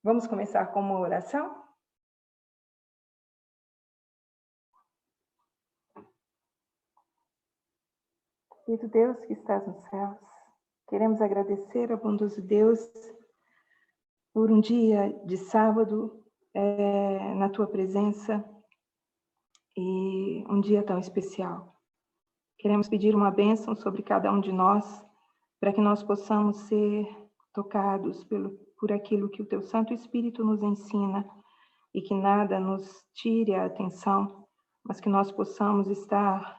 Vamos começar com uma oração? Querido Deus que estás nos céus, queremos agradecer ao bondoso Deus por um dia de sábado na tua presença e um dia tão especial. Queremos pedir uma bênção sobre cada um de nós, para que nós possamos ser tocados por aquilo que o teu Santo Espírito nos ensina e que nada nos tire a atenção, mas que nós possamos estar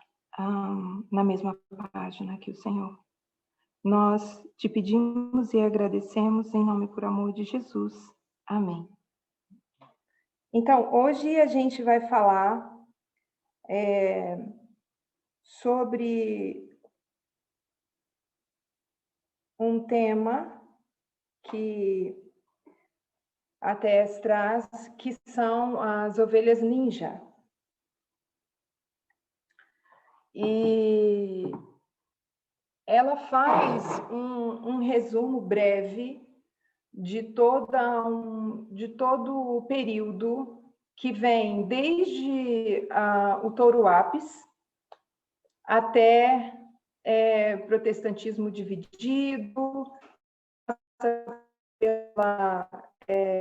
na mesma página que o Senhor. Nós te pedimos e agradecemos em nome e por amor de Jesus. Amém. Então, hoje a gente vai falar sobre um tema que a TES traz, que são as ovelhas ninja. E ela faz um resumo breve de todo o período que vem desde o Touro Apis até protestantismo dividido,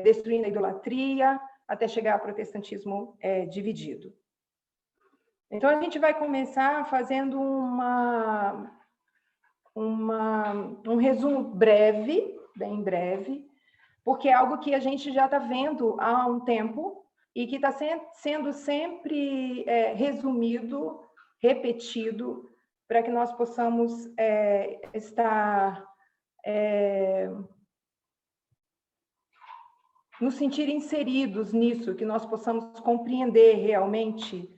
destruindo a idolatria, até chegar ao protestantismo dividido. Então, a gente vai começar fazendo um resumo breve, bem breve, porque é algo que a gente já está vendo há um tempo e que está sendo sempre resumido, repetido, para que nós possamos estar nos sentir inseridos nisso, que nós possamos compreender realmente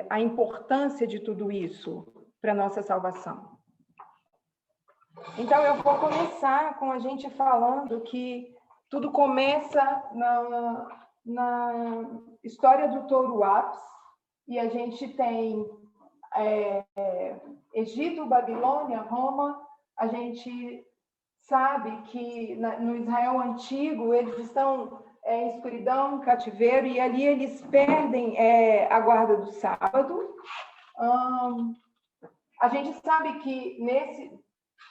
a importância de tudo isso para a nossa salvação. Então, eu vou começar com a gente falando que tudo começa na história do Touro Apis, e a gente tem Egito, Babilônia, Roma. A gente sabe que no Israel antigo eles estão em escuridão, cativeiro, e ali eles perdem a guarda do sábado. A gente sabe que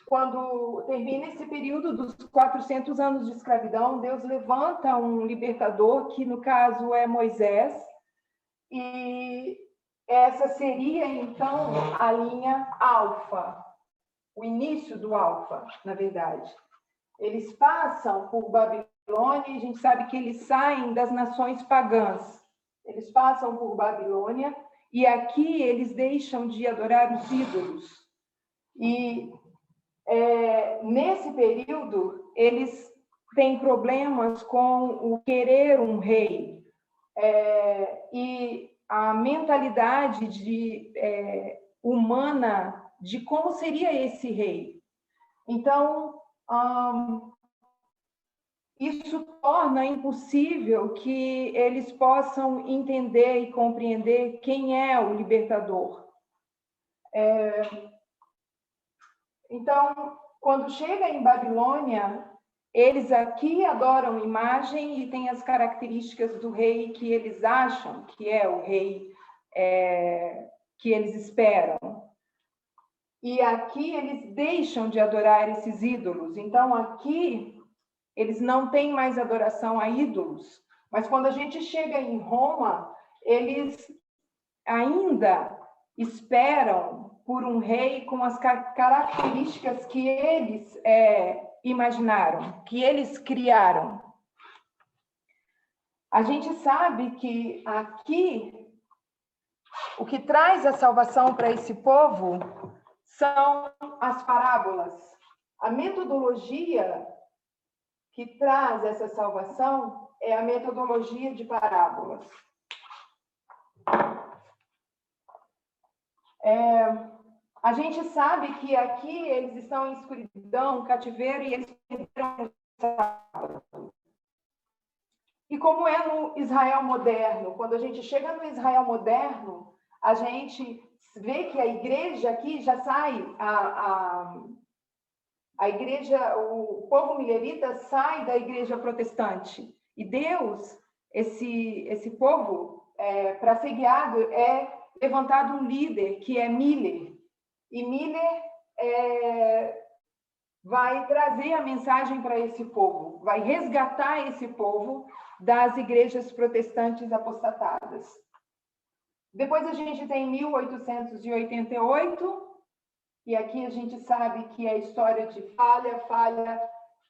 quando termina esse período dos 400 anos de escravidão, Deus levanta um libertador, que no caso é Moisés, e essa seria, então, a linha alfa, o início do alfa, na verdade. Eles passam por Babilônia, e a gente sabe que eles saem das nações pagãs. Eles passam por Babilônia, e aqui eles deixam de adorar os ídolos. E nesse período, eles têm problemas com o querer um rei. E a mentalidade humana de como seria esse rei. Então, isso torna impossível que eles possam entender e compreender quem é o libertador. Então, quando chega em Babilônia, eles aqui adoram imagem e têm as características do rei que eles acham que é o rei que eles esperam. E aqui eles deixam de adorar esses ídolos. Então, aqui, eles não têm mais adoração a ídolos. Mas quando a gente chega em Roma, eles ainda esperam por um rei com as características que eles imaginaram, que eles criaram. A gente sabe que aqui, o que traz a salvação para esse povo são as parábolas. A metodologia que traz essa salvação é a metodologia de parábolas. A gente sabe que aqui eles estão em escuridão, cativeiro, e eles perderam o sábado. E como é no Israel moderno, quando a gente chega no Israel moderno, a gente vê que a igreja aqui já sai, a A igreja, o povo milerita sai da igreja protestante. E Deus, esse povo, para ser guiado, é levantado um líder, que é Miller. E Miller vai trazer a mensagem para esse povo, vai resgatar esse povo das igrejas protestantes apostatadas. Depois a gente tem 1888, e aqui a gente sabe que é a história de falha,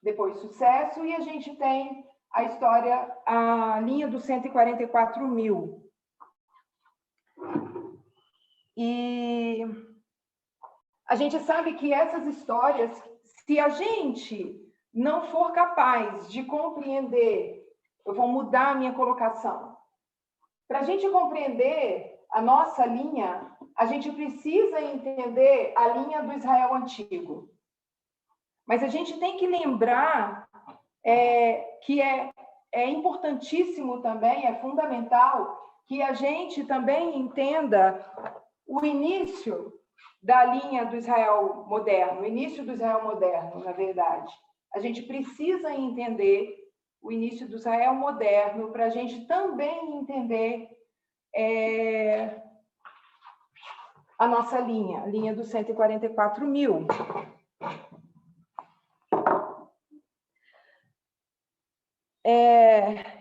depois sucesso, e a gente tem a história, a linha dos 144 mil. E a gente sabe que essas histórias, se a gente não for capaz de compreender, eu vou mudar a minha colocação, para a gente compreender a nossa linha, a gente precisa entender a linha do Israel antigo. Mas a gente tem que lembrar que é importantíssimo também, é fundamental, que a gente também entenda o início da linha do Israel moderno, o início do Israel moderno, na verdade. A gente precisa entender o início do Israel moderno para a gente também entender a nossa linha, a linha dos 144 mil.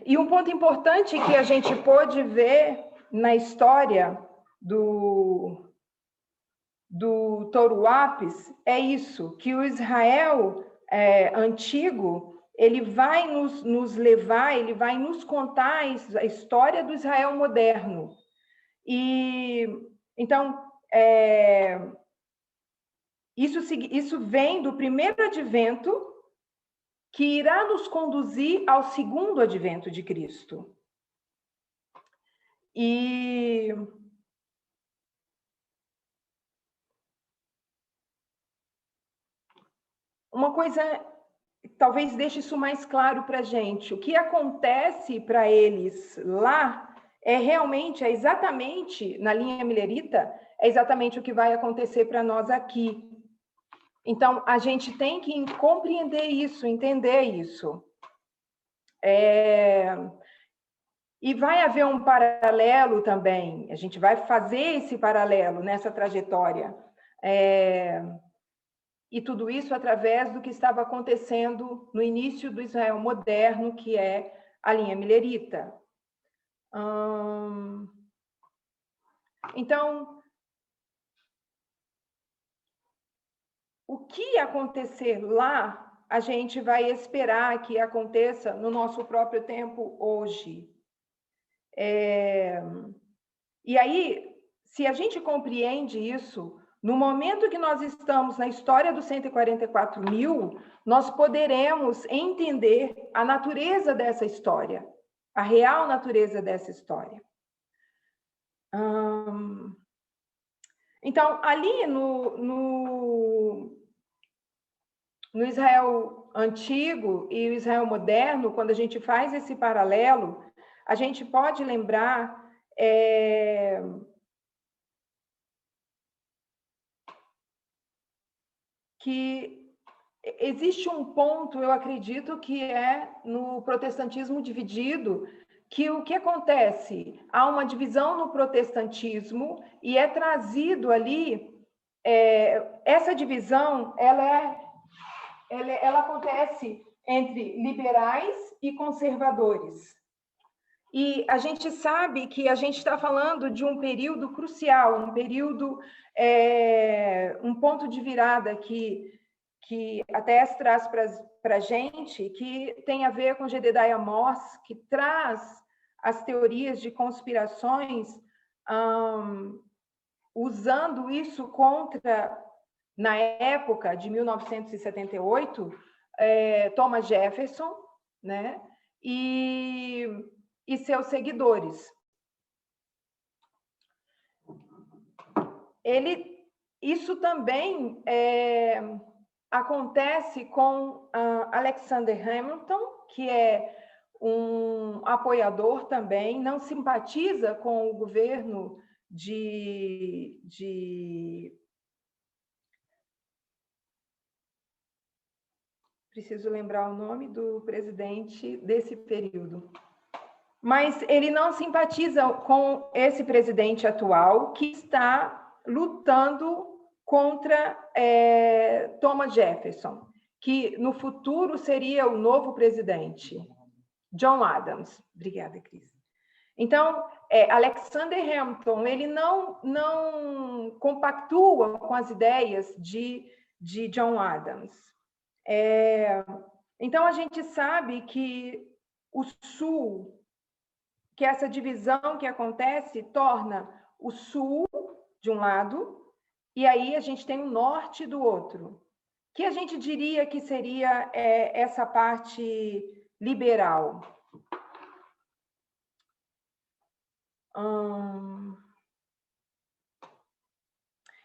E um ponto importante que a gente pôde ver na história do Toruapis é isso, que o Israel antigo, ele vai nos levar, ele vai nos contar a história do Israel moderno. E então isso vem do primeiro advento, que irá nos conduzir ao segundo advento de Cristo. E uma coisa, talvez deixe isso mais claro para a gente. O que acontece para eles lá é exatamente, na linha milerita, é exatamente o que vai acontecer para nós aqui. Então, a gente tem que compreender isso, entender isso. E vai haver um paralelo também, a gente vai fazer esse paralelo nessa trajetória. E tudo isso através do que estava acontecendo no início do Israel moderno, que é a linha milerita. Então, o que acontecer lá, a gente vai esperar que aconteça no nosso próprio tempo hoje. E aí, se a gente compreende isso, no momento que nós estamos na história dos 144 mil, nós poderemos entender a natureza dessa história, a real natureza dessa história. Então, ali no Israel antigo e o Israel moderno, quando a gente faz esse paralelo, a gente pode lembrar que existe um ponto, eu acredito, que é no protestantismo dividido, que o que acontece? Há uma divisão no protestantismo e é trazido ali, essa divisão, ela acontece entre liberais e conservadores. E a gente sabe que a gente está falando de um período crucial, um período, um ponto de virada que a Tess traz para a gente, que tem a ver com Jedediah Moss, que traz as teorias de conspirações, usando isso contra, na época de 1978, Thomas Jefferson, né? E seus seguidores. Isso também acontece com Alexander Hamilton, que é um apoiador também, não simpatiza com o governo Preciso lembrar o nome do presidente desse período. Mas ele não simpatiza com esse presidente atual que está lutando contra Thomas Jefferson, que no futuro seria o novo presidente, John Adams. Obrigada, Cris. Então, Alexander Hamilton, ele não compactua com as ideias de John Adams. Então, a gente sabe que o Sul, que essa divisão que acontece, torna o Sul de um lado, e aí a gente tem o Norte do outro, que a gente diria que seria essa parte liberal.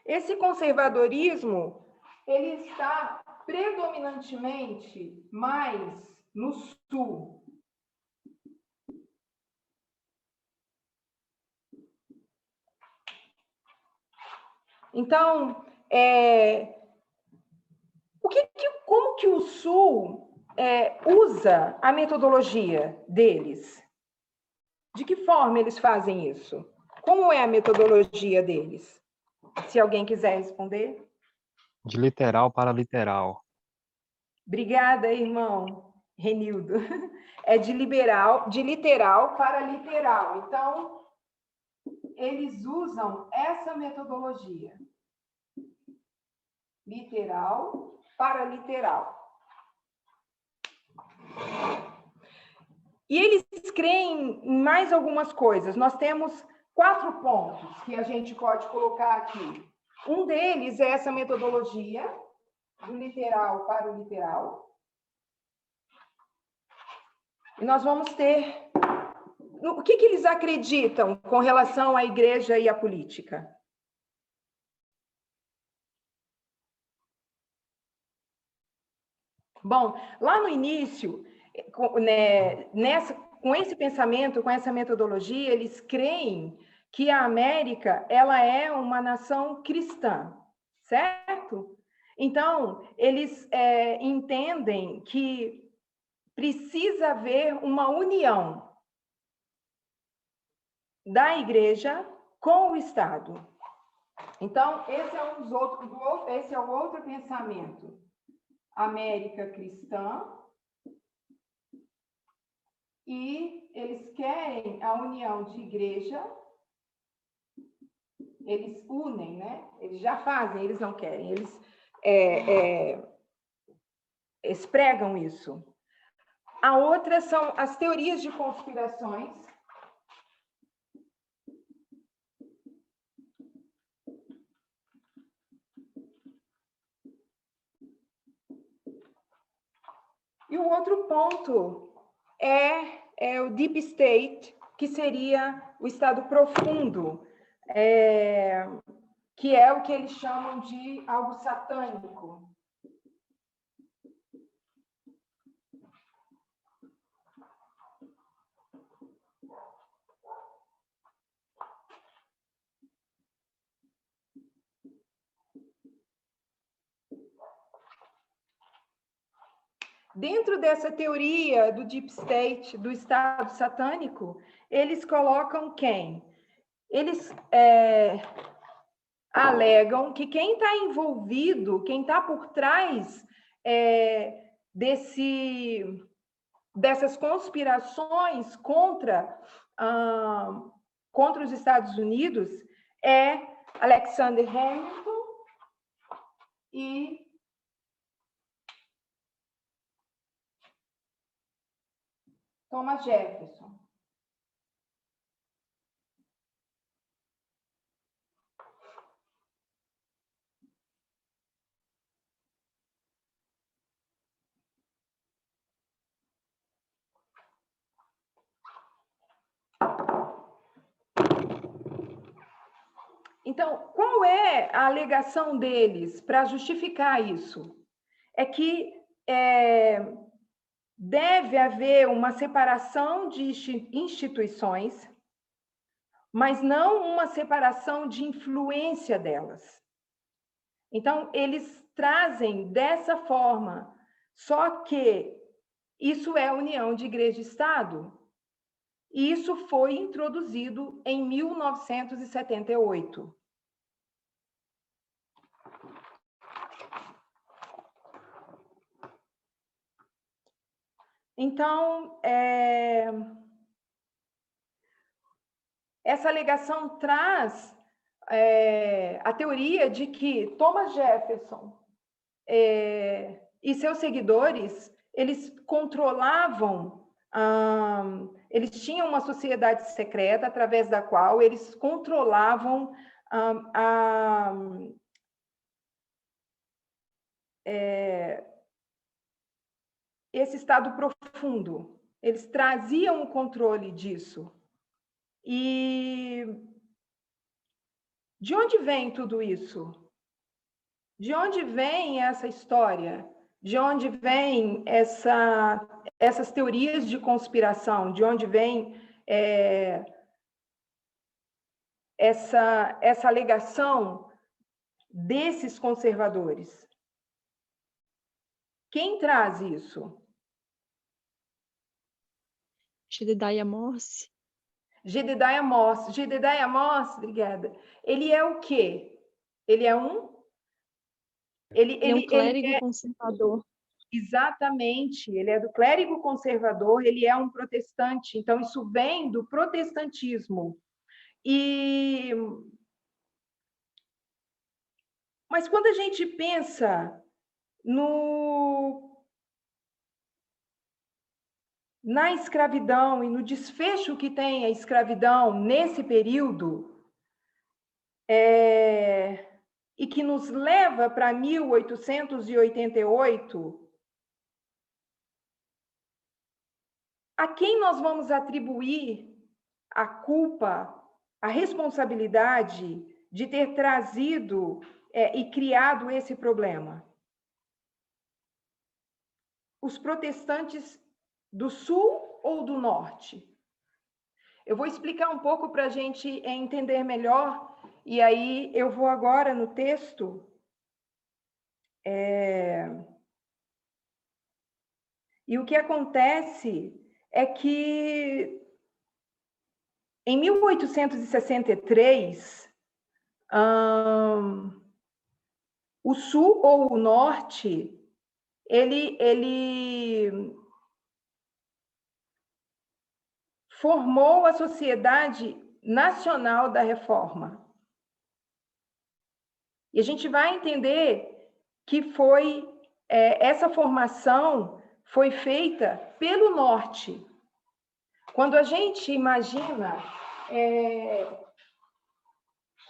Esse conservadorismo, ele está predominantemente mais no Sul. Então, como que o Sul usa a metodologia deles? De que forma eles fazem isso? Como é a metodologia deles? Se alguém quiser responder. De literal para literal. Obrigada, irmão Renildo. É de literal para literal. Então, eles usam essa metodologia. Literal para literal. E eles creem em mais algumas coisas. Nós temos 4 pontos que a gente pode colocar aqui. Um deles é essa metodologia, do literal para o literal. E nós vamos ter... O que eles acreditam com relação à igreja e à política? Bom, lá no início, com esse pensamento, com essa metodologia, eles creem que a América ela é uma nação cristã, certo? Então, eles entendem que precisa haver uma união da igreja com o Estado. Então, esse é o outro pensamento. América cristã, e eles querem a união de igreja, eles unem, né? Eles já fazem, eles não querem, eles pregam isso. A outra são as teorias de conspirações. E o outro ponto é o Deep State, que seria o estado profundo, que é o que eles chamam de algo satânico. Dentro dessa teoria do Deep State, do Estado satânico, eles colocam quem? Eles alegam que quem está envolvido, quem está por trás dessas conspirações contra os Estados Unidos é Alexander Hamilton e Thomas Jefferson. Então, qual é a alegação deles para justificar isso? É que deve haver uma separação de instituições, mas não uma separação de influência delas. Então, eles trazem dessa forma. Só que isso é união de igreja e Estado. E isso foi introduzido em 1978. Então, essa alegação traz a teoria de que Thomas Jefferson e seus seguidores, eles controlavam, eles tinham uma sociedade secreta através da qual eles controlavam esse estado profundo. Eles traziam o controle disso. E de onde vem tudo isso? De onde vem essa história? De onde vem essas teorias de conspiração? De onde vem essa alegação desses conservadores? Quem traz isso? Jedediah Morse. Jedediah Morse. Jedediah Morse, obrigada. Ele é o quê? Ele é um... Ele é um clérigo conservador. Exatamente, ele é do clérigo conservador, ele é um protestante, então isso vem do protestantismo. Mas quando a gente pensa na escravidão e no desfecho que tem a escravidão nesse período, e que nos leva para 1888, a quem nós vamos atribuir a culpa, a responsabilidade de ter trazido e criado esse problema? Os protestantes do Sul ou do Norte? Eu vou explicar um pouco para a gente entender melhor, e aí eu vou agora no texto. E o que acontece é que, em 1863, o Sul ou o Norte, ele formou a Sociedade Nacional da Reforma. E a gente vai entender que essa formação foi feita pelo Norte. Quando a gente imagina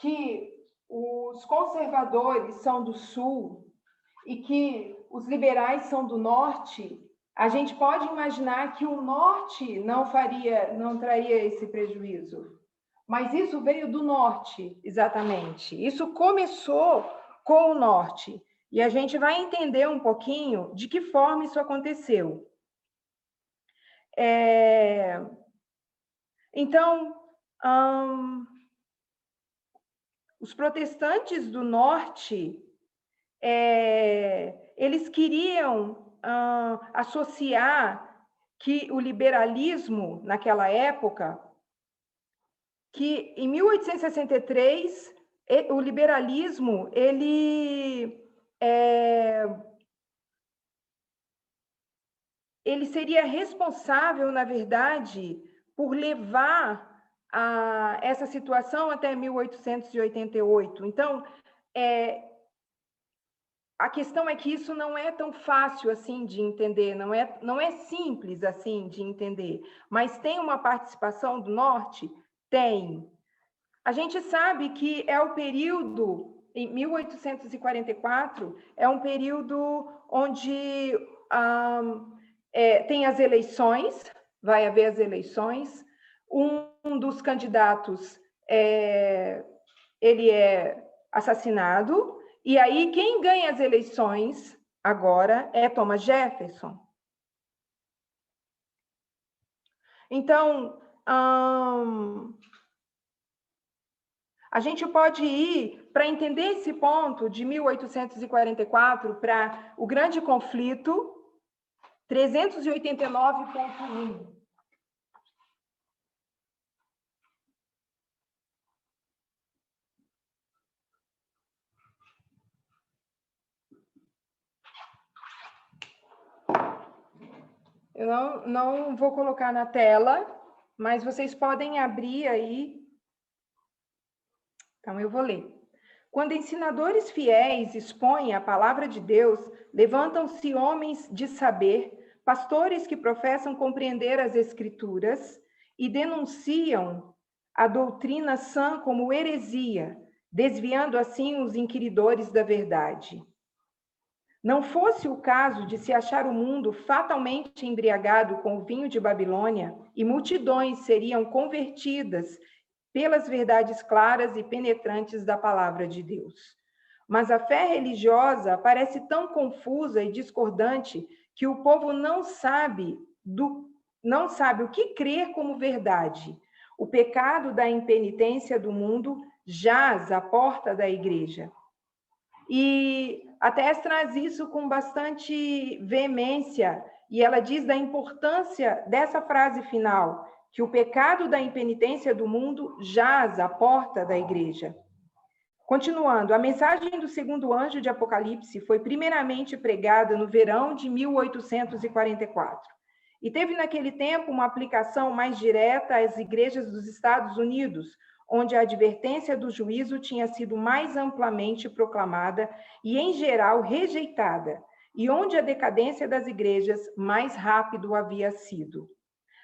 que os conservadores são do Sul e que os liberais são do Norte, a gente pode imaginar que o Norte não traria esse prejuízo. Mas isso veio do Norte, exatamente. Isso começou com o Norte. E a gente vai entender um pouquinho de que forma isso aconteceu. Então, os protestantes do Norte, eles queriam associar que o liberalismo, naquela época, que em 1863, o liberalismo, ele seria responsável, na verdade, por levar essa situação até 1888. Então, a questão é que isso não é tão fácil assim de entender, não é simples assim de entender, mas tem uma participação do Norte? Tem. A gente sabe que é o período, em 1844, é um período onde tem as eleições, vai haver as eleições, um dos candidatos ele é assassinado, e aí quem ganha as eleições agora é Thomas Jefferson. Então, a gente pode ir para entender esse ponto de 1844 para o grande conflito 389.1. Eu não vou colocar na tela, mas vocês podem abrir aí. Então, eu vou ler. Quando ensinadores fiéis expõem a palavra de Deus, levantam-se homens de saber, pastores que professam compreender as Escrituras e denunciam a doutrina sã como heresia, desviando assim os inquiridores da verdade. Não fosse o caso de se achar o mundo fatalmente embriagado com o vinho de Babilônia, e multidões seriam convertidas pelas verdades claras e penetrantes da palavra de Deus. Mas a fé religiosa parece tão confusa e discordante que o povo não sabe o que crer como verdade. O pecado da impenitência do mundo jaz à porta da igreja. E a Tess traz isso com bastante veemência, e ela diz da importância dessa frase final, que o pecado da impenitência do mundo jaz à porta da igreja. Continuando, a mensagem do segundo anjo de Apocalipse foi primeiramente pregada no verão de 1844, e teve naquele tempo uma aplicação mais direta às igrejas dos Estados Unidos, onde a advertência do juízo tinha sido mais amplamente proclamada e, em geral, rejeitada, e onde a decadência das igrejas mais rápido havia sido.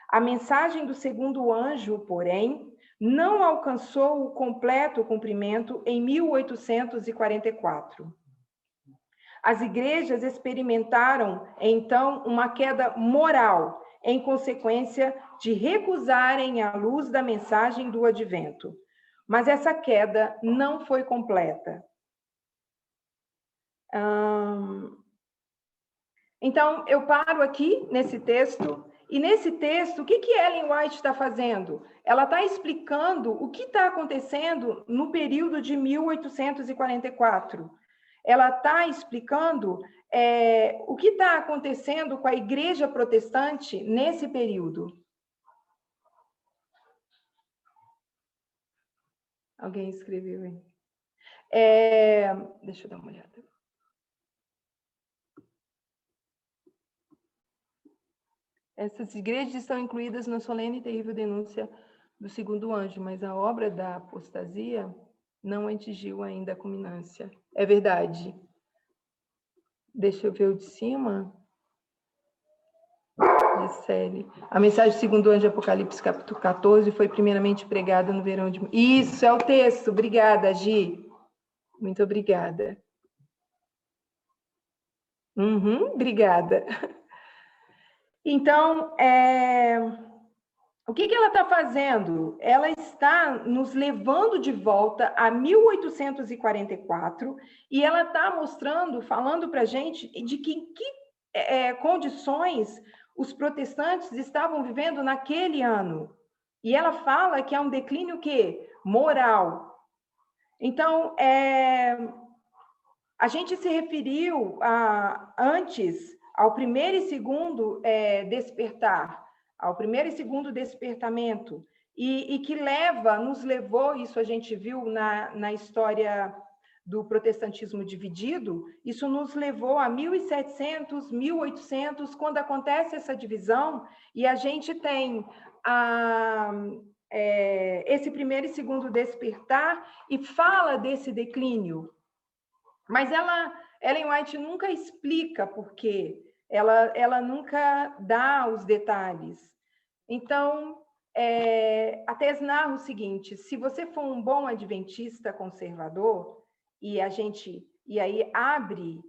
A mensagem do segundo anjo, porém, não alcançou o completo cumprimento em 1844. As igrejas experimentaram, então, uma queda moral, em consequência de recusarem a luz da mensagem do advento. Mas essa queda não foi completa. Então, eu paro aqui nesse texto, e nesse texto, o que Ellen White está fazendo? Ela está explicando o que está acontecendo no período de 1844. Ela está explicando o que está acontecendo com a igreja protestante nesse período. Alguém escreveu aí? Deixa eu dar uma olhada. Essas igrejas estão incluídas na solene e terrível denúncia do segundo anjo, mas a obra da apostasia não atingiu ainda a culminância. É verdade. Deixa eu ver o de cima. Gisele. A mensagem do segundo anjo de Apocalipse, capítulo 14, foi primeiramente pregada no verão de... Isso, é o texto. Obrigada, Gi. Muito obrigada. Obrigada. Então, o que ela está fazendo? Ela está nos levando de volta a 1844 e ela está mostrando, falando para a gente de que condições os protestantes estavam vivendo naquele ano. E ela fala que há um declínio moral. Então, a gente se referiu antes ao primeiro e segundo despertar, ao primeiro e segundo despertamento, e que nos levou, isso a gente viu na história do protestantismo dividido, isso nos levou a 1700, 1800, quando acontece essa divisão, e a gente tem esse primeiro e segundo despertar, e fala desse declínio. Mas Ellen White nunca explica por quê, ela nunca dá os detalhes. Então, a Tess narra o seguinte: se você for um bom adventista conservador, e aí abre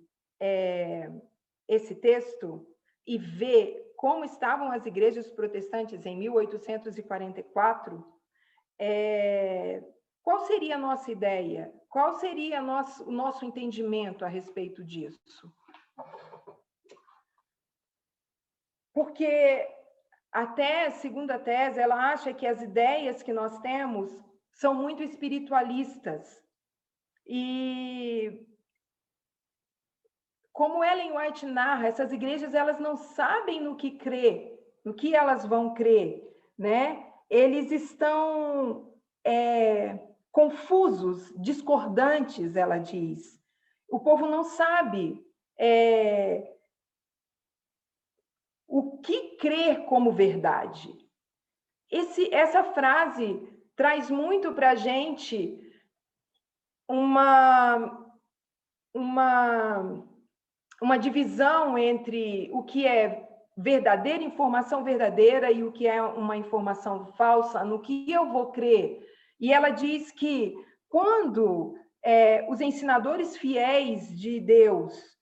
esse texto e vê como estavam as igrejas protestantes em 1844, qual seria a nossa ideia? Qual seria o nosso entendimento a respeito disso? Porque segundo a Tess, ela acha que as ideias que nós temos são muito espiritualistas. E como Ellen White narra, essas igrejas elas não sabem no que crer, no que elas vão crer, né? Eles estão confusos, discordantes, ela diz. O povo não sabe o que crer como verdade. Essa frase traz muito para a gente uma divisão entre o que é verdadeira, informação verdadeira, e o que é uma informação falsa, no que eu vou crer. E ela diz que quando os ensinadores fiéis de Deus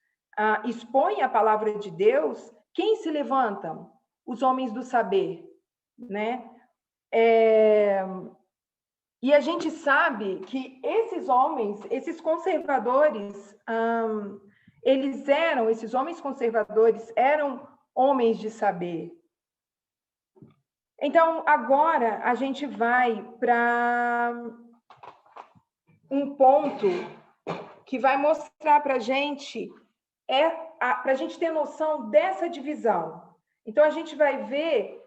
expõem a palavra de Deus, quem se levantam? Os homens do saber, né? E a gente sabe que esses homens, esses conservadores, esses homens conservadores eram homens de saber. Então, agora a gente vai para um ponto que vai mostrar para a gente, para a gente ter noção dessa divisão. Então, a gente vai ver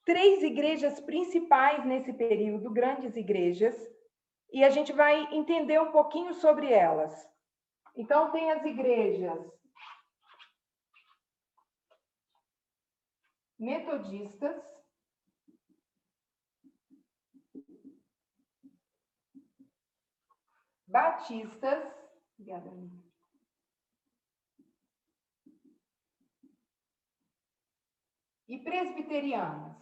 3 igrejas principais nesse período, grandes igrejas, e a gente vai entender um pouquinho sobre elas. Então, tem as igrejas metodistas, batistas, e presbiterianas.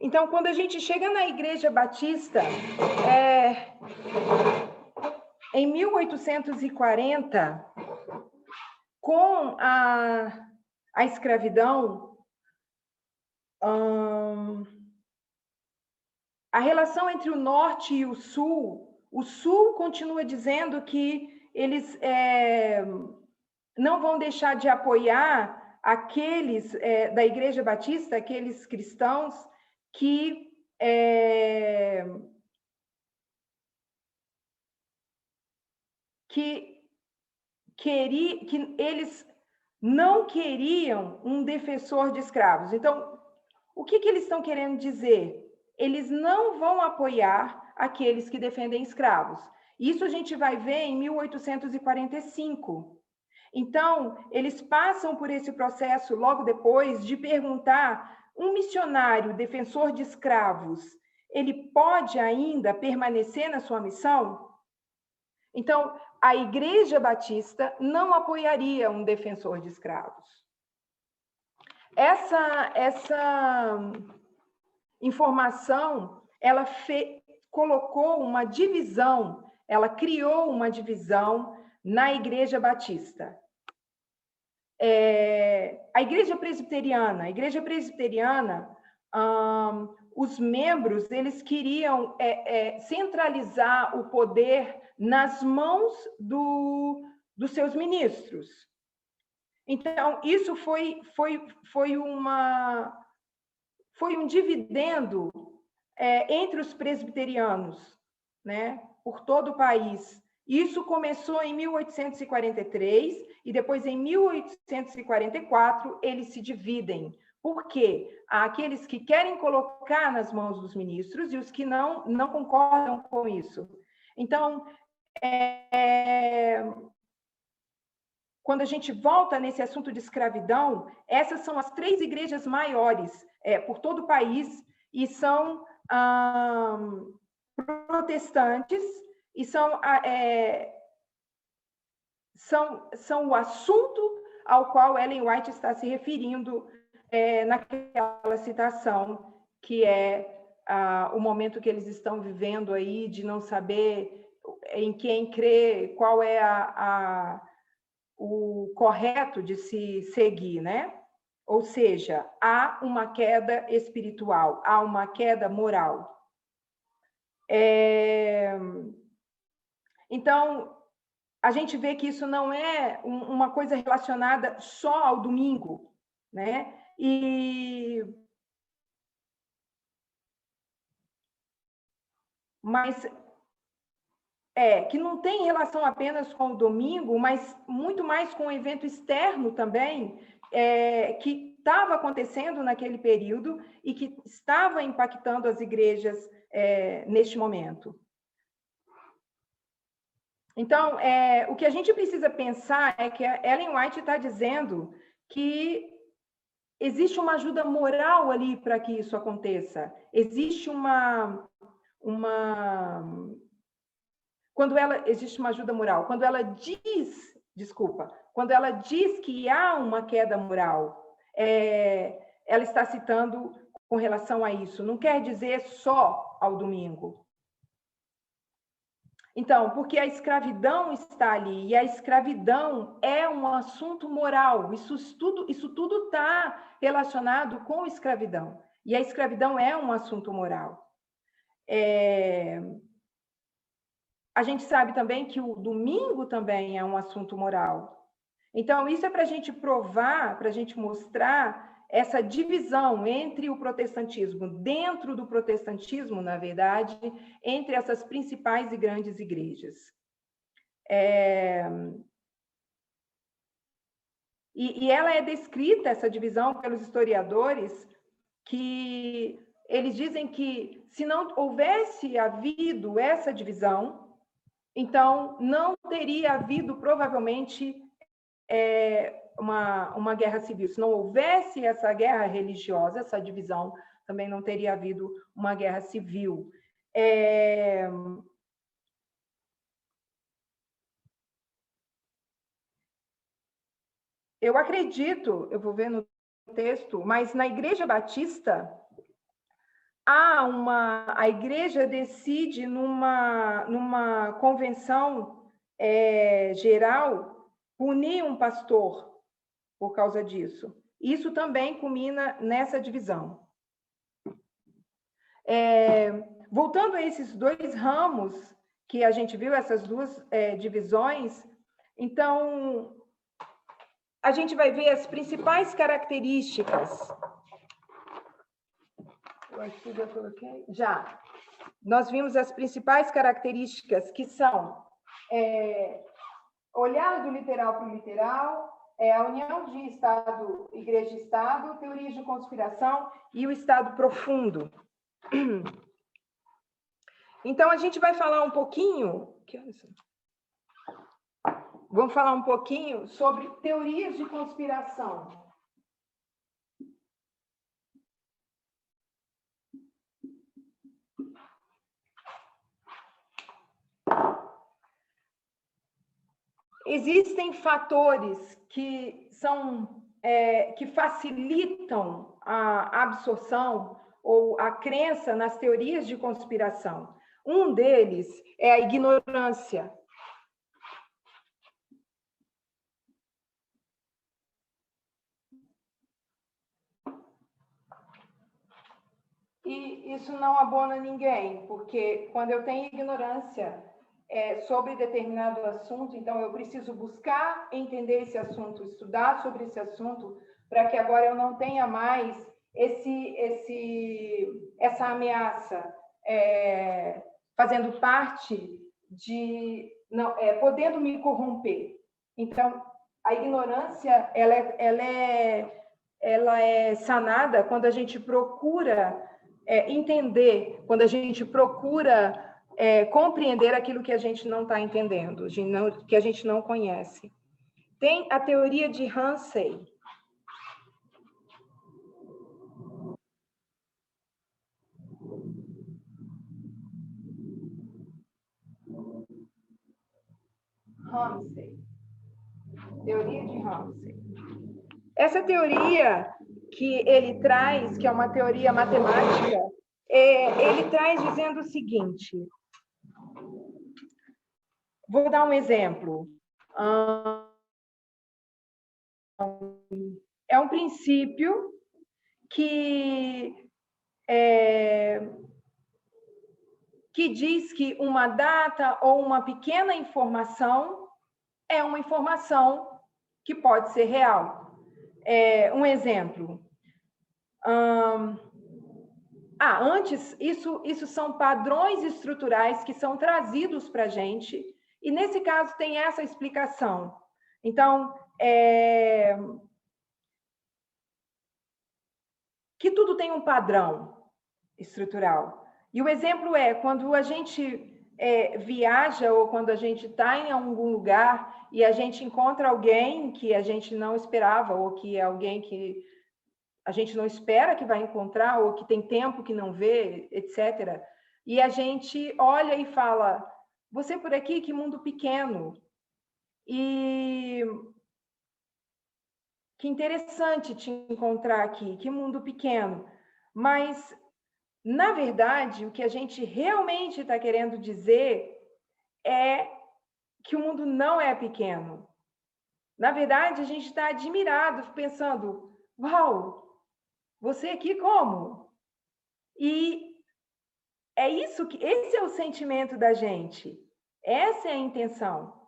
Então, quando a gente chega na Igreja Batista, em 1840, com a escravidão, a relação entre o norte e o sul continua dizendo que eles não vão deixar de apoiar aqueles da Igreja Batista, aqueles cristãos que eles não queriam um defensor de escravos. Então, o que eles estão querendo dizer? Eles não vão apoiar aqueles que defendem escravos. Isso a gente vai ver em 1845. Então, eles passam por esse processo logo depois de perguntar: um missionário defensor de escravos, ele pode ainda permanecer na sua missão? Então, a Igreja Batista não apoiaria um defensor de escravos. Essa informação, ela colocou uma divisão, ela criou uma divisão na Igreja Batista. A Igreja Presbiteriana, os membros, eles queriam centralizar o poder nas mãos dos seus ministros. Então, isso foi um dividendo entre os presbiterianos, né, por todo o país. Isso começou em 1843 e depois, em 1844, eles se dividem. Por quê? Há aqueles que querem colocar nas mãos dos ministros e os que não concordam com isso. Então, quando a gente volta nesse assunto de escravidão, essas são as 3 igrejas maiores por todo o país e são protestantes e são o assunto ao qual Ellen White está se referindo naquela citação, que é o momento que eles estão vivendo aí, de não saber em quem crer, qual é o correto de se seguir, né? Ou seja, há uma queda espiritual, há uma queda moral. Então, a gente vê que isso não é uma coisa relacionada só ao domingo, né? E mas que não tem relação apenas com o domingo, mas muito mais com o evento externo também, que estava acontecendo naquele período e que estava impactando as igrejas neste momento. Então, o que a gente precisa pensar é que a Ellen White está dizendo que existe uma ajuda moral ali para que isso aconteça. Existe existe uma ajuda moral. Quando ela diz que há uma queda moral, ela está citando com relação a isso. Não quer dizer só ao domingo. Então, porque a escravidão está ali, e a escravidão é um assunto moral. Isso tudo está relacionado com escravidão. E a escravidão é um assunto moral. A gente sabe também que o domingo também é um assunto moral. Então, isso é para a gente provar, para a gente mostrar essa divisão entre o protestantismo, dentro do protestantismo, na verdade, entre essas principais e grandes igrejas. E ela é descrita, essa divisão, pelos historiadores, que eles dizem que se não houvesse havido essa divisão, então não teria havido, provavelmente, uma guerra civil. Se não houvesse essa guerra religiosa, essa divisão, também não teria havido uma guerra civil. Eu acredito, eu vou ver no texto, mas na Igreja Batista, a igreja decide numa convenção geral punir um pastor por causa disso. Isso também culmina nessa divisão. Voltando a esses dois ramos que a gente viu, essas duas divisões, então, a gente vai ver as principais características. Eu acho que já coloquei. Já. Nós vimos as principais características, que são olhar do literal para o literal, a união de Estado, Igreja e Estado, teorias de conspiração e o Estado profundo. Então, a gente vai falar um pouquinho... Vamos falar um pouquinho sobre teorias de conspiração. Existem fatores que facilitam a absorção ou a crença nas teorias de conspiração. Um deles é a ignorância. E isso não abona ninguém, porque quando eu tenho ignorância sobre determinado assunto, então eu preciso buscar entender esse assunto, estudar sobre esse assunto, para que agora eu não tenha mais essa ameaça fazendo parte podendo me corromper. Então, a ignorância ela é sanada quando a gente procura entender, quando a gente procura compreender aquilo que a gente não está entendendo, que a gente não conhece. Tem a teoria de Ramsey. Teoria de Ramsey. Essa teoria que ele traz, que é uma teoria matemática, ele traz dizendo o seguinte. Vou dar um exemplo. É um princípio que diz que uma data ou uma pequena informação é uma informação que pode ser real. Um exemplo. Antes, isso são padrões estruturais que são trazidos para a gente, e nesse caso tem essa explicação. Então, que tudo tem um padrão estrutural. E o exemplo é quando a gente viaja ou quando a gente está em algum lugar e a gente encontra alguém que a gente não esperava, ou que é alguém que a gente não espera que vai encontrar, ou que tem tempo que não vê, etc. E a gente olha e fala, você por aqui, que mundo pequeno. E que interessante te encontrar aqui, que mundo pequeno. Mas, na verdade, o que a gente realmente está querendo dizer é que o mundo não é pequeno. Na verdade, a gente está admirado, pensando, uau, você aqui como? E é isso que esse é o sentimento da gente. Essa é a intenção.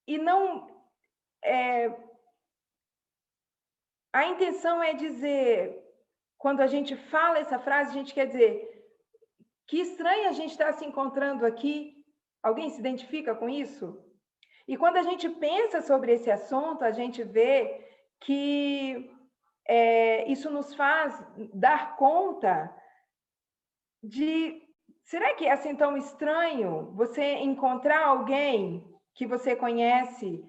E não a intenção é dizer, quando a gente fala essa frase, a gente quer dizer que estranho a gente está se encontrando aqui. Alguém se identifica com isso? E quando a gente pensa sobre esse assunto, a gente vê que isso nos faz dar conta de... Será que é assim tão estranho você encontrar alguém que você conhece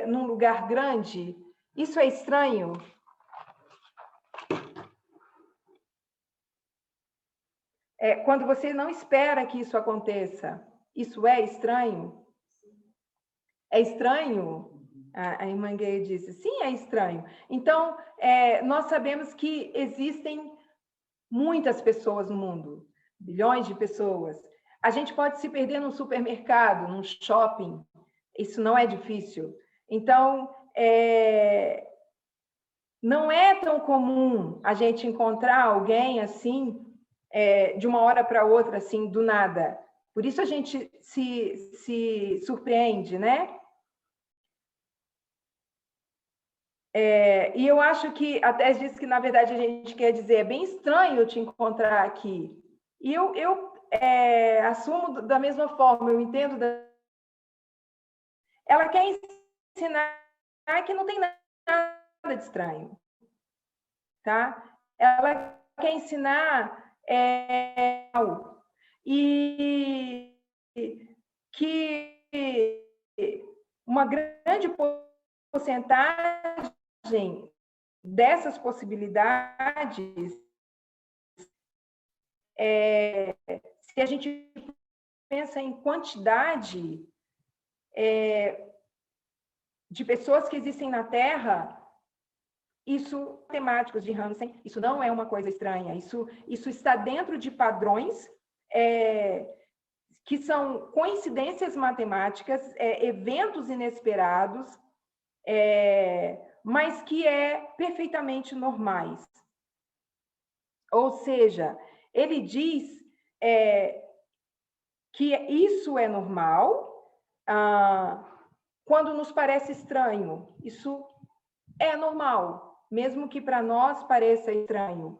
num lugar grande? Isso é estranho? Quando você não espera que isso aconteça, isso é estranho? É estranho? A irmã Gay disse, sim, é estranho. Então, nós sabemos que existem muitas pessoas no mundo, bilhões de pessoas. A gente pode se perder num supermercado, num shopping, isso não é difícil. Então, não é tão comum a gente encontrar alguém assim, de uma hora para outra, assim, do nada. Por isso a gente se surpreende, né? E eu acho que até diz que, na verdade, a gente quer dizer, é bem estranho te encontrar aqui. E eu assumo da mesma forma, eu entendo. Ela quer ensinar que não tem nada de estranho, tá? Ela quer ensinar e que uma grande porcentagem dessas possibilidades, se a gente pensa em quantidade de pessoas que existem na Terra, isso, matemáticos de Hansen, isso não é uma coisa estranha, isso está dentro de padrões que são coincidências matemáticas, eventos inesperados, mas que perfeitamente normais. Ou seja, ele diz que isso é normal quando nos parece estranho. Isso é normal, mesmo que para nós pareça estranho.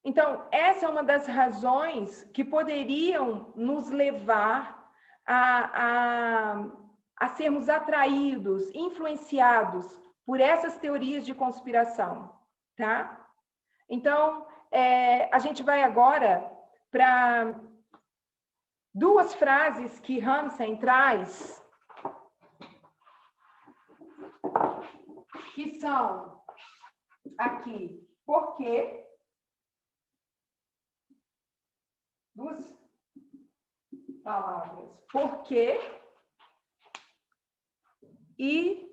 Então, essa é uma das razões que poderiam nos levar a sermos atraídos, influenciados por essas teorias de conspiração, tá? Então, a gente vai agora para duas frases que Hansen traz, que são aqui, por quê? Duas palavras, por quê? E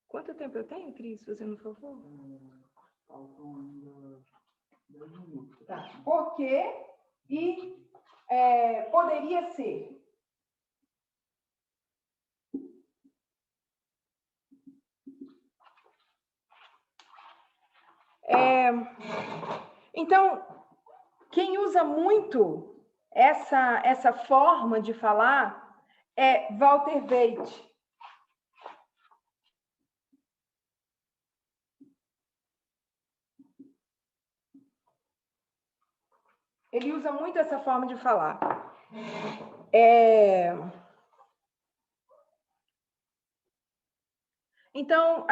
quanto tempo eu tenho, Cris, fazendo um favor? Faltam ainda 10 minutos. Tá. Por quê? E poderia ser. Então, quem usa muito essa forma de falar é Walter Waite. Ele usa muito essa forma de falar. Então,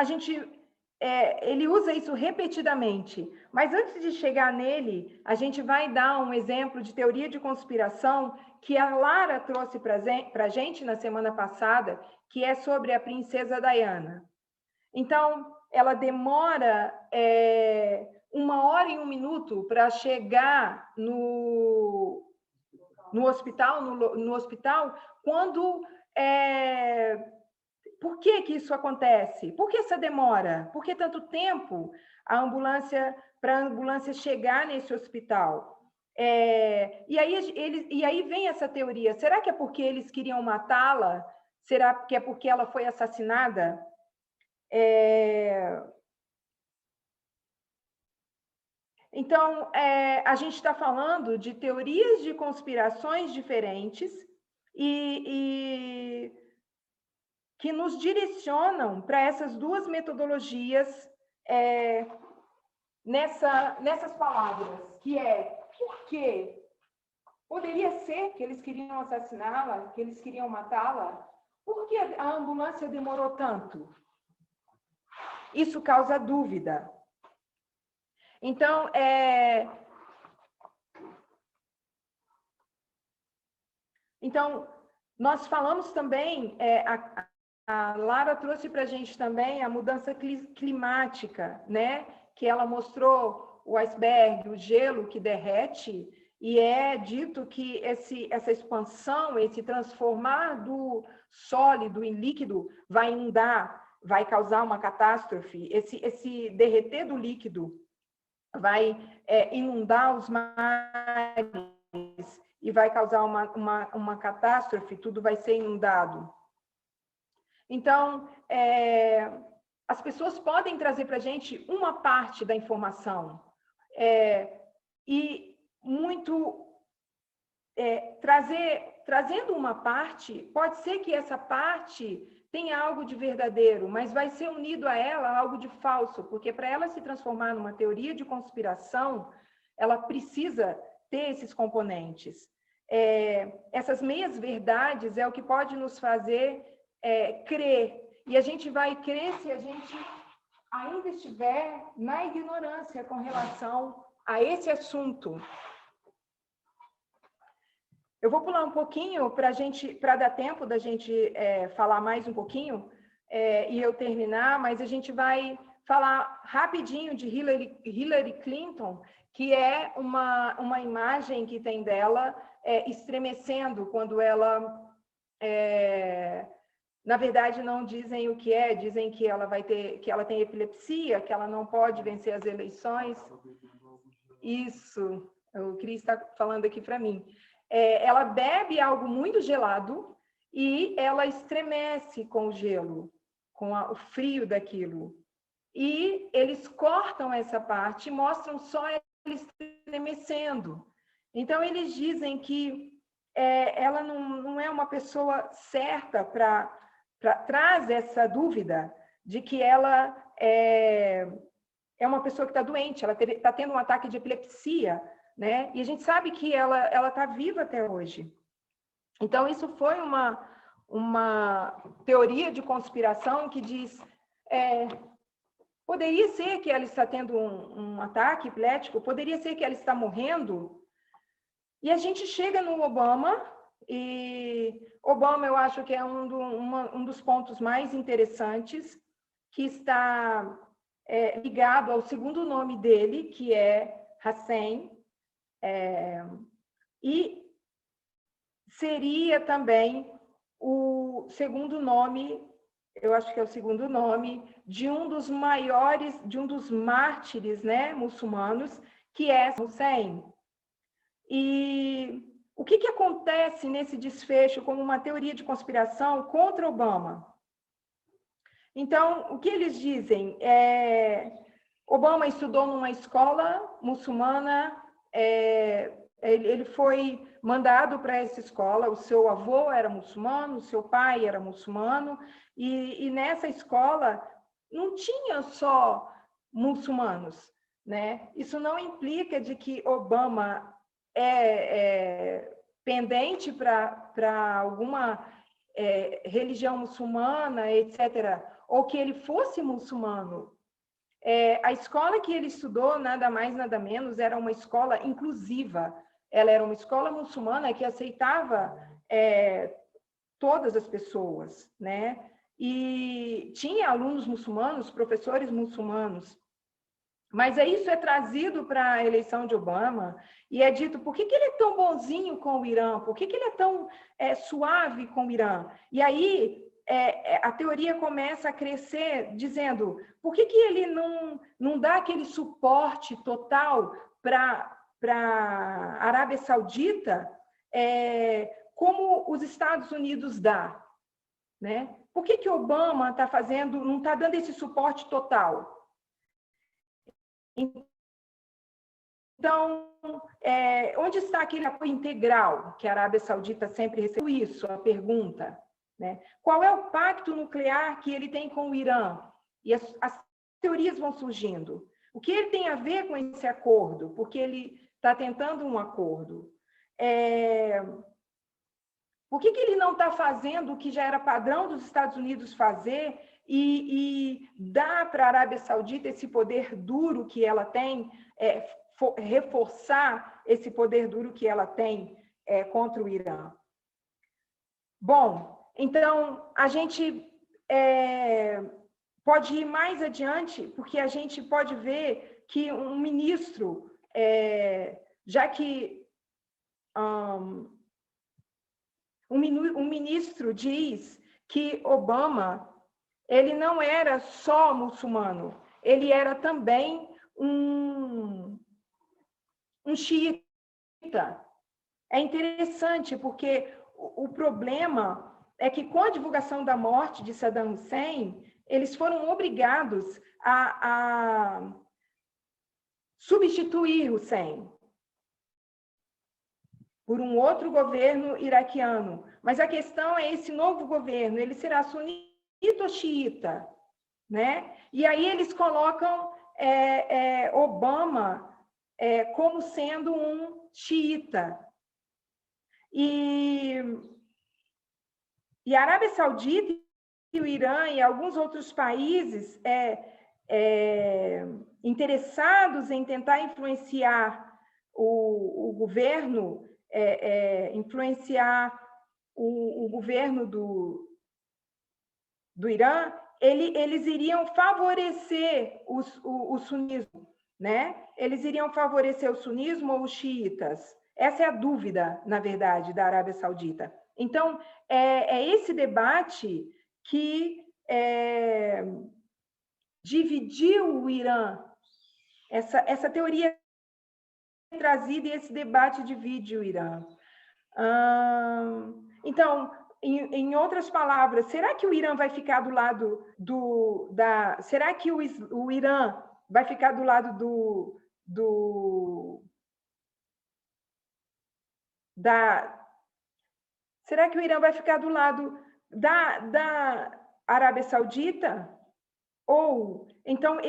ele usa isso repetidamente. Mas antes de chegar nele, a gente vai dar um exemplo de teoria de conspiração que a Lara trouxe para a gente na semana passada, que é sobre a princesa Diana. Então, ela demora 1h e 1 minuto para chegar no hospital, quando... Por que isso acontece? Por que essa demora? Por que tanto tempo para a ambulância chegar nesse hospital? E aí vem essa teoria. Será que é porque eles queriam matá-la? Será que é porque ela foi assassinada? Então, a gente está falando de teorias de conspirações diferentes e que nos direcionam para essas duas metodologias nessas palavras, que é por quê? Poderia ser que eles queriam assassiná-la, que eles queriam matá-la? Por que a ambulância demorou tanto? Isso causa dúvida. Então, nós falamos também, a Lara trouxe para a gente também a mudança climática, né? Que ela mostrou o iceberg, o gelo que derrete, e é dito que essa expansão, esse transformar do sólido em líquido vai inundar, vai causar uma catástrofe. Esse derreter do líquido vai inundar os mares e vai causar uma catástrofe, tudo vai ser inundado. Então, as pessoas podem trazer para a gente uma parte da informação, e trazendo uma parte, pode ser que essa parte tenha algo de verdadeiro, mas vai ser unido a ela algo de falso, porque para ela se transformar numa teoria de conspiração, ela precisa ter esses componentes. Essas meias-verdades é o que pode nos fazer crer. E a gente vai crer se a gente ainda estiver na ignorância com relação a esse assunto. Eu vou pular um pouquinho para dar tempo da gente falar mais um pouquinho e eu terminar, mas a gente vai falar rapidinho de Hillary Clinton, que é uma imagem que tem dela estremecendo quando ela... na verdade, não dizem o que dizem que ela tem epilepsia, que ela não pode vencer as eleições. Isso, o Cris está falando aqui para mim. Ela bebe algo muito gelado e ela estremece com o gelo, com o frio daquilo. E eles cortam essa parte e mostram só ela estremecendo. Então, eles dizem que ela não é uma pessoa certa traz essa dúvida de que ela é uma pessoa que está doente, ela está tendo um ataque de epilepsia, né? E a gente sabe que ela está viva até hoje. Então, isso foi uma teoria de conspiração que diz... poderia ser que ela está tendo um ataque epilético, poderia ser que ela está morrendo. E a gente chega no Obama, e Obama eu acho que é um dos pontos mais interessantes, que está ligado ao segundo nome dele, que é Hussein, e seria também o segundo nome, eu acho que é o segundo nome, de um dos mártires, né, muçulmanos, que é Hussein. E o que acontece nesse desfecho como uma teoria de conspiração contra Obama? Então, o que eles dizem? Obama estudou numa escola muçulmana, ele foi mandado para essa escola. O seu avô era muçulmano, o seu pai era muçulmano, e nessa escola não tinha só muçulmanos, né? Isso não implica de que Obama é pendente para alguma religião muçulmana, etc., ou que ele fosse muçulmano. A escola que ele estudou, nada mais, nada menos, era uma escola inclusiva. Ela era uma escola muçulmana que aceitava todas as pessoas, né? E tinha alunos muçulmanos, professores muçulmanos. Mas isso é trazido para a eleição de Obama e é dito, por que ele é tão bonzinho com o Irã? Por que ele é tão suave com o Irã? E aí a teoria começa a crescer dizendo, por que ele não dá aquele suporte total para a Arábia Saudita como os Estados Unidos dá? Né? Por que Obama não está dando esse suporte total? Então, onde está aquele apoio integral que a Arábia Saudita sempre recebeu? Isso, a pergunta. Né? Qual é o pacto nuclear que ele tem com o Irã? E as teorias vão surgindo. O que ele tem a ver com esse acordo? Porque ele está tentando um acordo. Por que ele não está fazendo o que já era padrão dos Estados Unidos fazer e dá para a Arábia Saudita esse poder duro que ela tem, reforçar esse poder duro que ela tem contra o Irã? Bom, então, a gente pode ir mais adiante, porque a gente pode ver que um ministro, já que um ministro diz que Obama ele não era só muçulmano, ele era também um xiita. É interessante, porque o problema é que, com a divulgação da morte de Saddam Hussein, eles foram obrigados a substituir Hussein por um outro governo iraquiano. Mas a questão é esse novo governo, ele será sunita ou xiita, né? E aí eles colocam Obama como sendo um xiita. E a Arábia Saudita e o Irã e alguns outros países interessados em tentar influenciar o governo, influenciar o governo do Irã, eles iriam favorecer o sunismo, né? Eles iriam favorecer o sunismo ou os xiitas? Essa é a dúvida, na verdade, da Arábia Saudita. Então, esse debate que dividiu o Irã, essa teoria trazida e esse debate divide o Irã. Então, em outras palavras, será que o Irã vai ficar do lado será que o Irã vai ficar do lado será que o Irã vai ficar do lado da Arábia Saudita? Ou, então,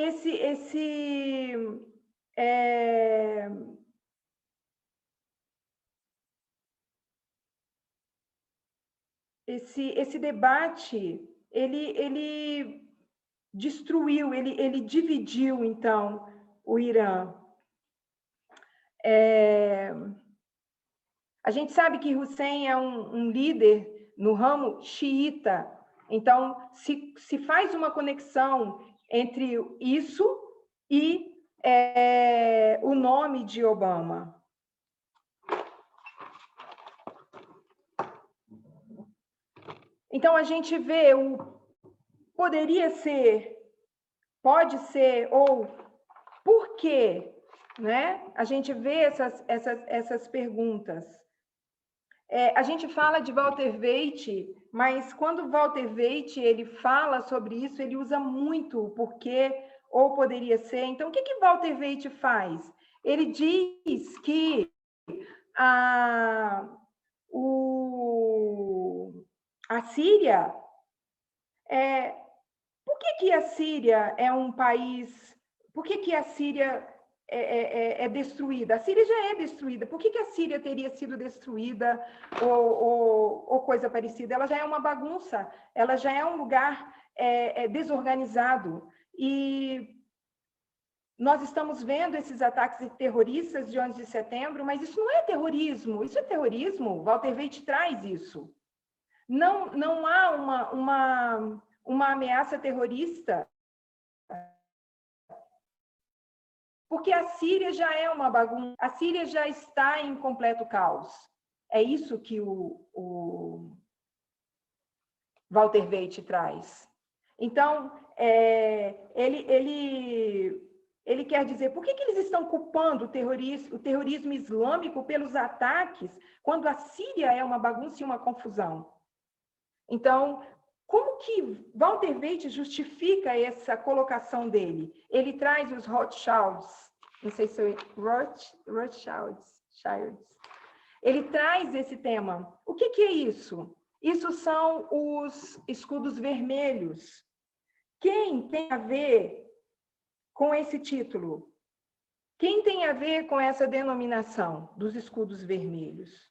esse debate, ele destruiu, ele dividiu, então, o Irã. A gente sabe que Hussein é um líder no ramo xiita, então se faz uma conexão entre isso e o nome de Obama. Então, a gente vê poderia ser, pode ser, ou por quê? Né? A gente vê essas perguntas. A gente fala de Walter Waite, mas quando Walter Waite ele fala sobre isso, ele usa muito o porquê, ou poderia ser. Então, o que Walter Waite faz? Ele diz que a Síria, por que a Síria é um país... Por que a Síria é destruída? A Síria já é destruída. Por que a Síria teria sido destruída ou coisa parecida? Ela já é uma bagunça, ela já é um lugar desorganizado. E nós estamos vendo esses ataques terroristas de 11 de setembro, mas isso não é terrorismo. Isso é terrorismo. Walter Waite traz isso. Não há uma ameaça terrorista, porque a Síria já é uma bagunça, a Síria já está em completo caos. É isso que o Walter Waite traz. Então, ele quer dizer, por que eles estão culpando o terrorismo islâmico pelos ataques, quando a Síria é uma bagunça e uma confusão? Então, como que Walter Waite justifica essa colocação dele? Ele traz os Rothschilds, não sei se é Rothschilds. Ele traz esse tema. O que é isso? Isso são os escudos vermelhos. Quem tem a ver com esse título? Quem tem a ver com essa denominação dos escudos vermelhos?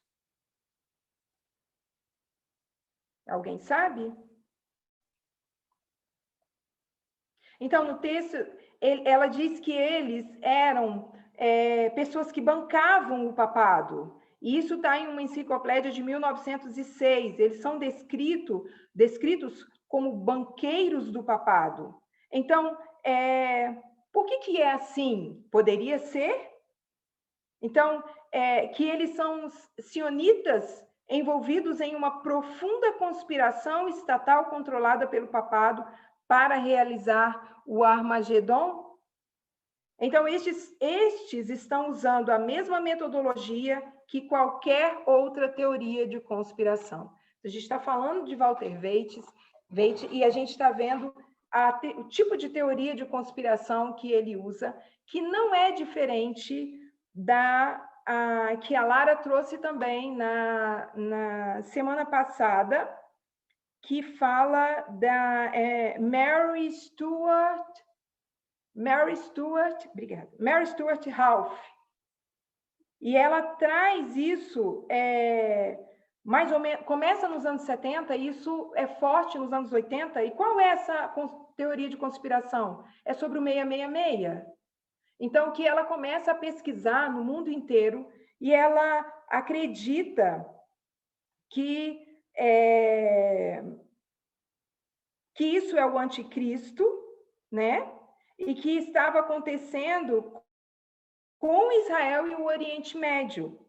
Alguém sabe? Então, no texto, ela diz que eles eram pessoas que bancavam o papado. E isso está em uma enciclopédia de 1906. Eles são descritos como banqueiros do papado. Então, por que é assim? Poderia ser? Então, que eles são sionitas envolvidos em uma profunda conspiração estatal controlada pelo papado para realizar o Armagedon? Então, estes estão usando a mesma metodologia que qualquer outra teoria de conspiração. A gente está falando de Walter Waite e a gente está vendo o tipo de teoria de conspiração que ele usa, que não é diferente da que a Lara trouxe também na semana passada, que fala da Mary Stuart Ralph. E ela traz isso, mais ou menos, começa nos anos 70, e isso é forte nos anos 80. E qual é essa teoria de conspiração? É sobre o 666. Então, que ela começa a pesquisar no mundo inteiro e ela acredita que isso é o anticristo, né? E que estava acontecendo com Israel e o Oriente Médio.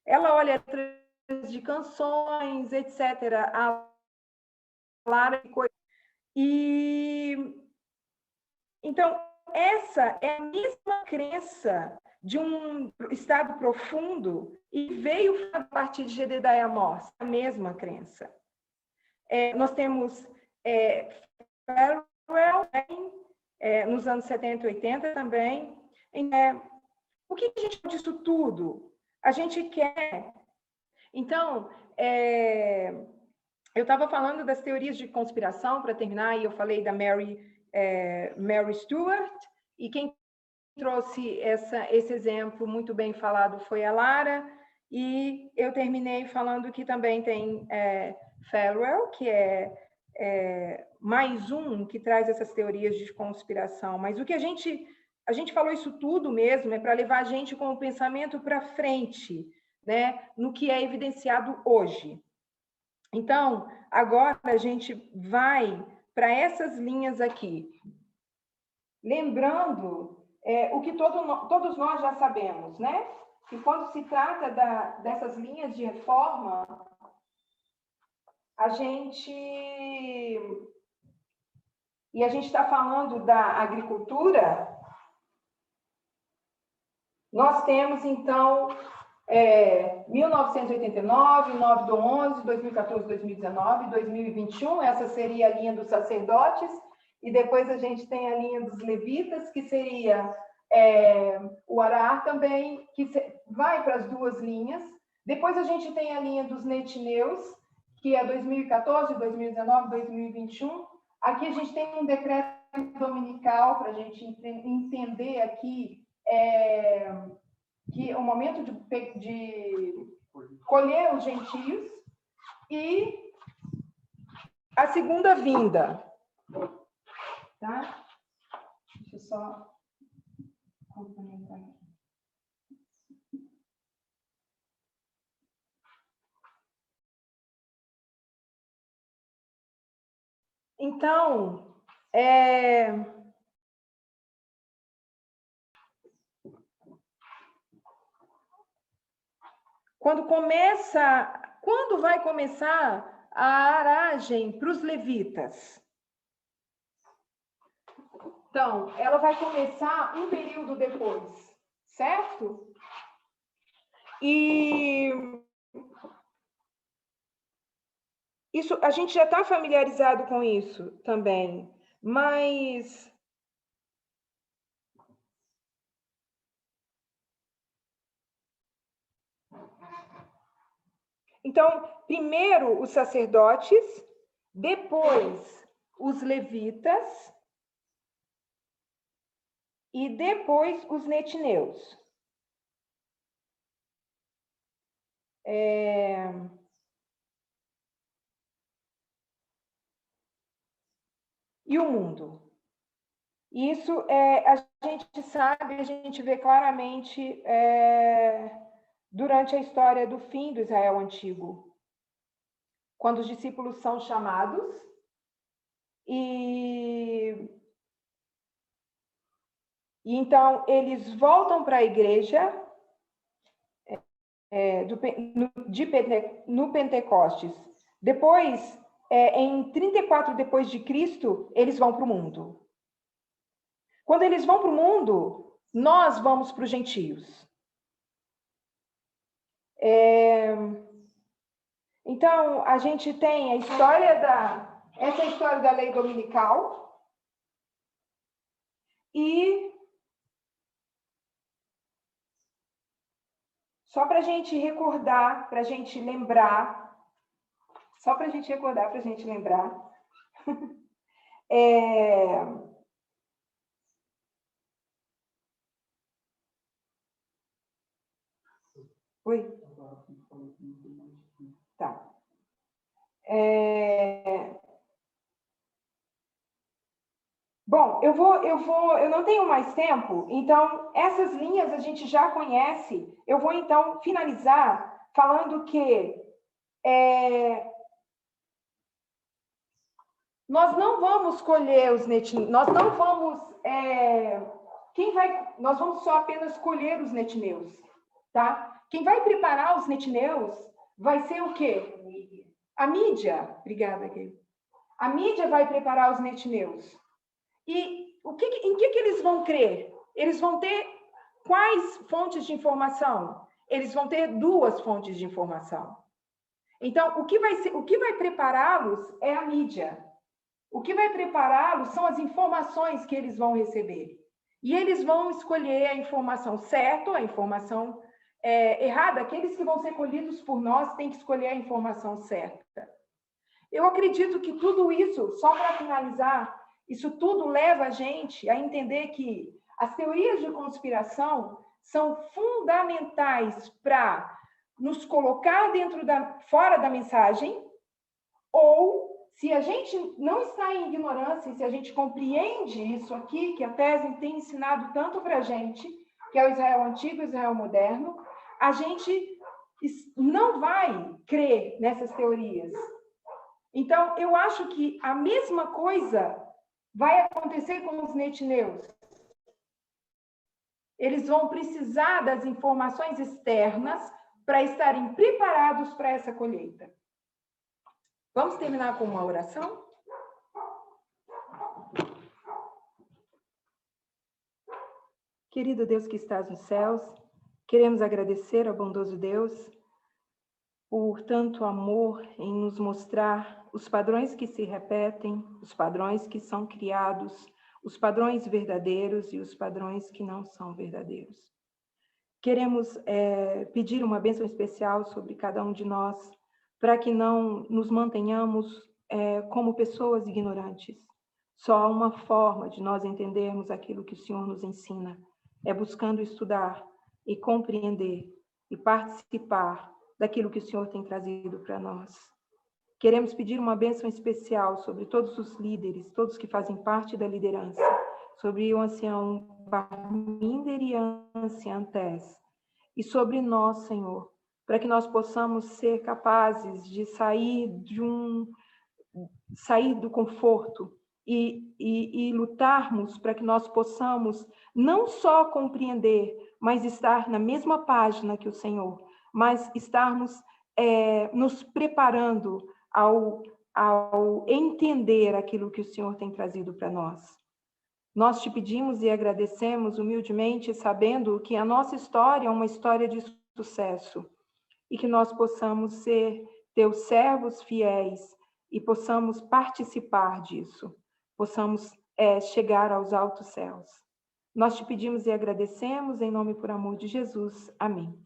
Ela olha de canções, etc. A Lara e então essa é a mesma crença de um estado profundo e veio a partir de Jedediah Moss, a mesma crença. Nós temos Farwell, nos anos 70 e 80 também. O que a gente quer disso tudo? A gente quer... Então, eu estava falando das teorias de conspiração, para terminar, e eu falei da Mary Stuart, e quem trouxe esse exemplo muito bem falado foi a Lara, e eu terminei falando que também tem Farwell, que é mais um que traz essas teorias de conspiração. Mas o que a gente falou isso tudo mesmo é para levar a gente com o pensamento para frente, né, no que é evidenciado hoje. Então, agora a gente vai para essas linhas aqui. Lembrando o que todos nós já sabemos, né? Que quando se trata dessas linhas de reforma, a gente está falando da agricultura, nós temos, então, 1989, 9/11, 2014, 2019, 2021, essa seria a linha dos sacerdotes, e depois a gente tem a linha dos levitas, que seria O Arar também, que vai para as duas linhas. Depois a gente tem a linha dos netineus, que é 2014, 2019, 2021. Aqui a gente tem um decreto dominical para a gente entender aqui que é o momento de colher os gentios e a segunda vinda. Tá? Deixa eu só complementar aqui. Então, quando vai começar a aragem para os levitas? Então, ela vai começar um período depois, certo? E isso, a gente já está familiarizado com isso também, mas então, primeiro os sacerdotes, depois os levitas e depois os netineus. E o mundo. Isso a gente sabe, a gente vê claramente durante a história do fim do Israel antigo, quando os discípulos são chamados e então eles voltam para a igreja no Pentecostes. Depois, em 34 depois de Cristo, eles vão para o mundo. Quando eles vão para o mundo, nós vamos para os gentios. Então, a gente tem a história essa é a história da lei dominical e só para a gente recordar, para a gente lembrar, Oi? Tá. Bom, eu não tenho mais tempo, então essas linhas a gente já conhece. Eu vou então finalizar falando que nós não vamos colher os netineus, nós não vamos nós vamos só apenas colher os netineus, tá? Quem vai preparar os netineus vai ser o quê? A mídia. Obrigada, Gui. A mídia vai preparar os netineus. E em que eles vão crer? Eles vão ter quais fontes de informação? Eles vão ter duas fontes de informação. Então, o que vai prepará-los é a mídia. O que vai prepará-los são as informações que eles vão receber. E eles vão escolher a informação certa, a informação errada. Aqueles que vão ser colhidos por nós têm que escolher a informação certa. Eu acredito que tudo isso, só para finalizar, isso tudo leva a gente a entender que as teorias de conspiração são fundamentais para nos colocar fora da mensagem, ou se a gente não está em ignorância, se a gente compreende isso aqui, que a tese tem ensinado tanto para a gente, que é o Israel antigo e o Israel moderno, a gente não vai crer nessas teorias. Então, eu acho que a mesma coisa vai acontecer com os netineus. Eles vão precisar das informações externas para estarem preparados para essa colheita. Vamos terminar com uma oração? Querido Deus que estás nos céus, queremos agradecer ao bondoso Deus por tanto amor em nos mostrar os padrões que se repetem, os padrões que são criados, os padrões verdadeiros e os padrões que não são verdadeiros. Queremos pedir uma bênção especial sobre cada um de nós, para que não nos mantenhamos como pessoas ignorantes. Só há uma forma de nós entendermos aquilo que o Senhor nos ensina, é buscando estudar e compreender e participar daquilo que o Senhor tem trazido para nós. Queremos pedir uma bênção especial sobre todos os líderes, todos que fazem parte da liderança, sobre o ancião Parminder e a anciã Tess, e sobre nós, Senhor, para que nós possamos ser capazes de sair do conforto e lutarmos para que nós possamos não só compreender, mas estar na mesma página que o Senhor, mas estarmos nos preparando ao entender aquilo que o Senhor tem trazido para nós. Nós te pedimos e agradecemos humildemente, sabendo que a nossa história é uma história de sucesso e que nós possamos ser teus servos fiéis e possamos participar disso, possamos chegar aos altos céus. Nós te pedimos e agradecemos em nome e por amor de Jesus. Amém.